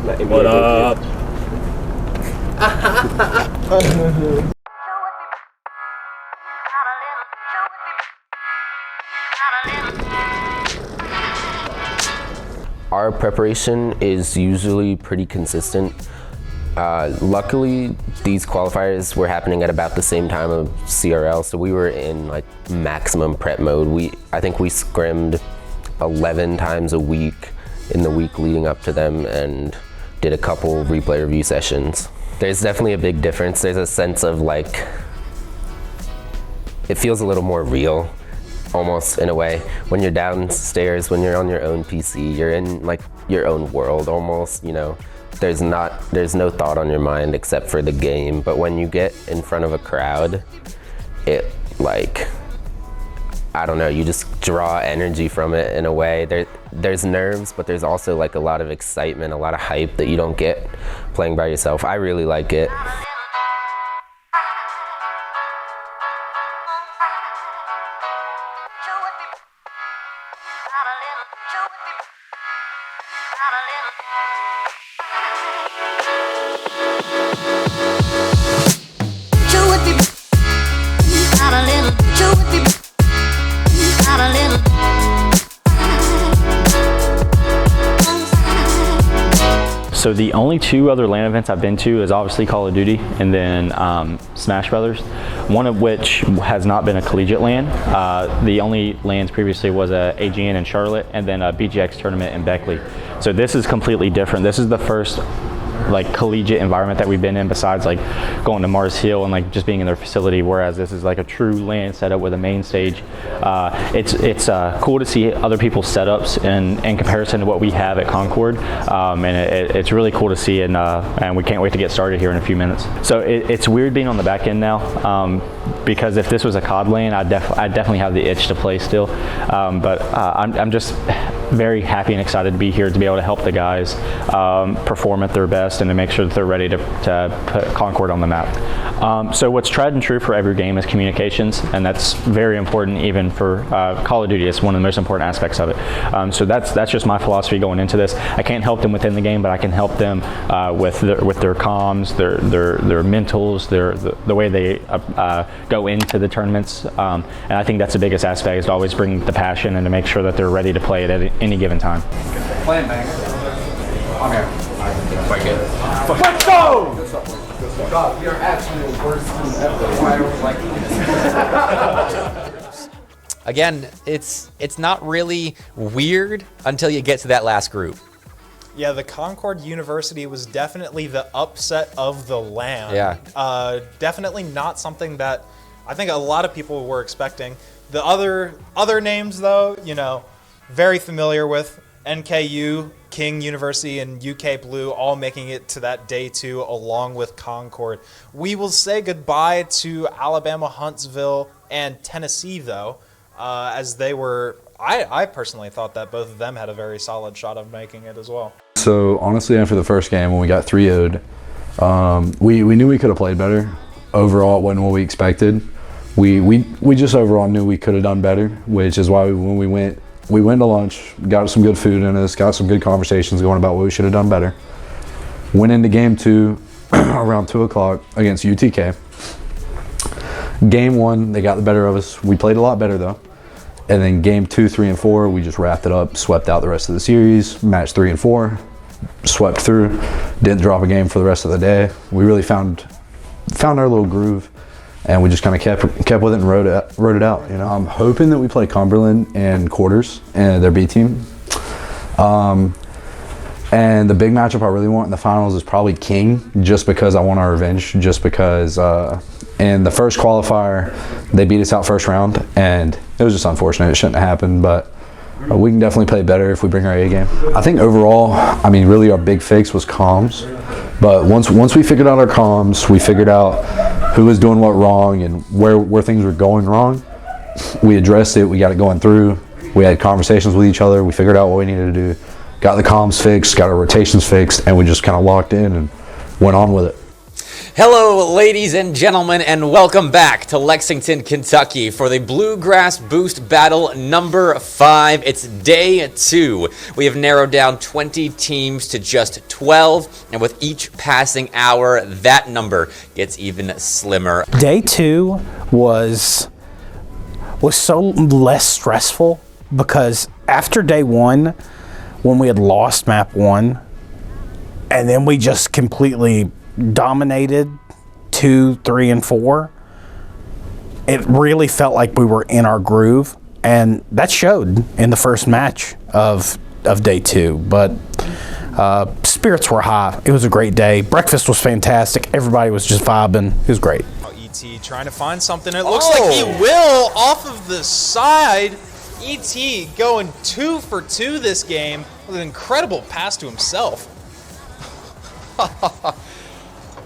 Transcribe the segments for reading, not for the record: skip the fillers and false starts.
What up? Our preparation is usually pretty consistent. Luckily, these qualifiers were happening at about the same time of CRL, so we were in like maximum prep mode. I think we scrimmed 11 times a week in the week leading up to them and did a couple replay review sessions. There's definitely a big difference. There's a sense of like, it feels a little more real, almost in a way. When you're downstairs, when you're on your own PC, you're in like your own world almost, you know. There's no thought on your mind except for the game. But when you get in front of a crowd, it like, I don't know, you just draw energy from it in a way. There's nerves, but there's also like a lot of excitement, a lot of hype that you don't get playing by yourself. I really like it. So the only two other LAN events I've been to is obviously Call of Duty and then Smash Brothers, one of which has not been a collegiate LAN. The only LANs previously was a AGN in Charlotte and then a BGX tournament in Beckley. So this is completely different. This is the first like collegiate environment that we've been in, besides like going to Mars Hill and like just being in their facility, whereas this is like a true LAN setup with a main stage. It's cool to see other people's setups in comparison to what we have at Concord, and it's really cool to see, and we can't wait to get started here in a few minutes. So it's weird being on the back end now, because if this was a COD LAN, I'd definitely have the itch to play still, but I'm just very happy and excited to be here to be able to help the guys perform at their best and to make sure that they're ready to put Concord on the map. So what's tried and true for every game is communications, and that's very important even for Call of Duty. It's one of the most important aspects of it. So that's just my philosophy going into this. I can't help them within the game, but I can help them with their comms, their mentals, the way they go into the tournaments. And I think that's the biggest aspect, is to always bring the passion and to make sure that they're ready to play it at any given time. Playing bang. I'm here. Quite good. Let's go! God, we are actually the worst team ever. Why are we like this? Again, it's not really weird until you get to that last group. Yeah, the Concord University was definitely the upset of the LAN. Yeah. Definitely not something that I think a lot of people were expecting. The other names, though, you know, very familiar with. NKU, King University, and UK Blue all making it to that day 2 along with Concord. We will say goodbye to Alabama, Huntsville, and Tennessee, though, as they were, I personally thought that both of them had a very solid shot of making it as well. So honestly, after the first game when we got 3-0'd, we knew we could have played better. Overall, it wasn't what we expected. We just overall knew we could have done better, which is why when we went to lunch, got some good food in us, got some good conversations going about what we should have done better. Went into game 2 around 2 o'clock against UTK. Game 1, they got the better of us. We played a lot better though. And then game 2, 3, and 4, we just wrapped it up, swept out the rest of the series. Match 3 and 4, swept through, didn't drop a game for the rest of the day. We really found our little groove. And we just kind of kept with it and wrote it out. You know, I'm hoping that we play Cumberland in quarters and their B team. And the big matchup I really want in the finals is probably King, just because I want our revenge. Just because in the first qualifier they beat us out first round, and it was just unfortunate. It shouldn't have happened, but we can definitely play better if we bring our A game. I think overall, I mean, really our big fix was comms. But once we figured out our comms, we figured out who was doing what wrong and where things were going wrong. We addressed it, we got it going through. We had conversations with each other, we figured out what we needed to do, got the comms fixed, got our rotations fixed, and we just kind of locked in and went on with it. Hello, ladies and gentlemen, and welcome back to Lexington, Kentucky for the Bluegrass Boost Battle number 5. It's day 2. We have narrowed down 20 teams to just 12, and with each passing hour, that number gets even slimmer. Day 2 was so less stressful because after day 1, when we had lost map 1, and then we just completely dominated 2, 3, and 4, it really felt like we were in our groove, and that showed in the first match of day 2. But spirits were high. It was a great day. Breakfast was fantastic. Everybody was just vibing. It was great. ET trying to find something. It looks like he will off of the side. ET going 2 for 2 this game with an incredible pass to himself.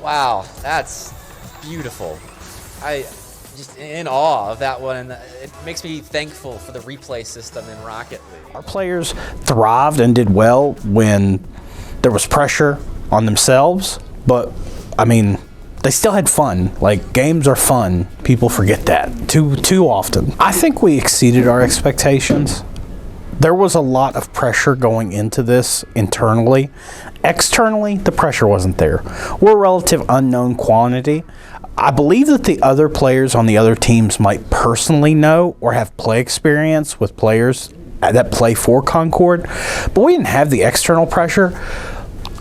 Wow, that's beautiful. I just in awe of that one, and it makes me thankful for the replay system in Rocket League. Our players thrived and did well when there was pressure on themselves, but I mean, they still had fun. Like, games are fun. People forget that too often. I think we exceeded our expectations. There was a lot of pressure going into this internally. Externally, the pressure wasn't there. We're a relative unknown quantity. I believe that the other players on the other teams might personally know or have play experience with players that play for Concord, but we didn't have the external pressure.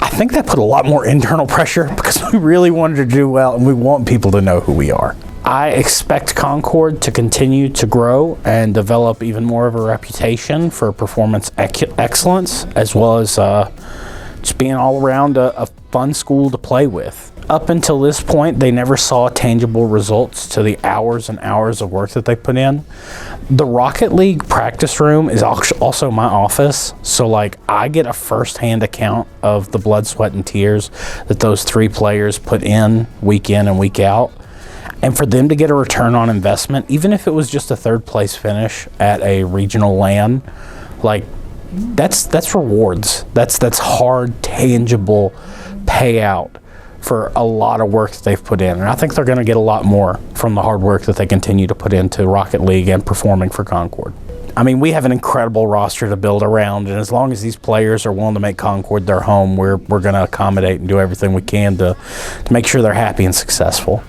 I think that put a lot more internal pressure because we really wanted to do well and we want people to know who we are. I expect Concord to continue to grow and develop even more of a reputation for performance excellence, as well as just being all around a fun school to play with. Up until this point, they never saw tangible results to the hours and hours of work that they put in. The Rocket League practice room is also my office, so like I get a first-hand account of the blood, sweat, and tears that those 3 players put in and week out. And for them to get a return on investment, even if it was just a 3rd place finish at a regional LAN, like that's rewards. That's hard, tangible payout for a lot of work that they've put in. And I think they're going to get a lot more from the hard work that they continue to put into Rocket League and performing for Concord. I mean, we have an incredible roster to build around, and as long as these players are willing to make Concord their home, we're going to accommodate and do everything we can to make sure they're happy and successful.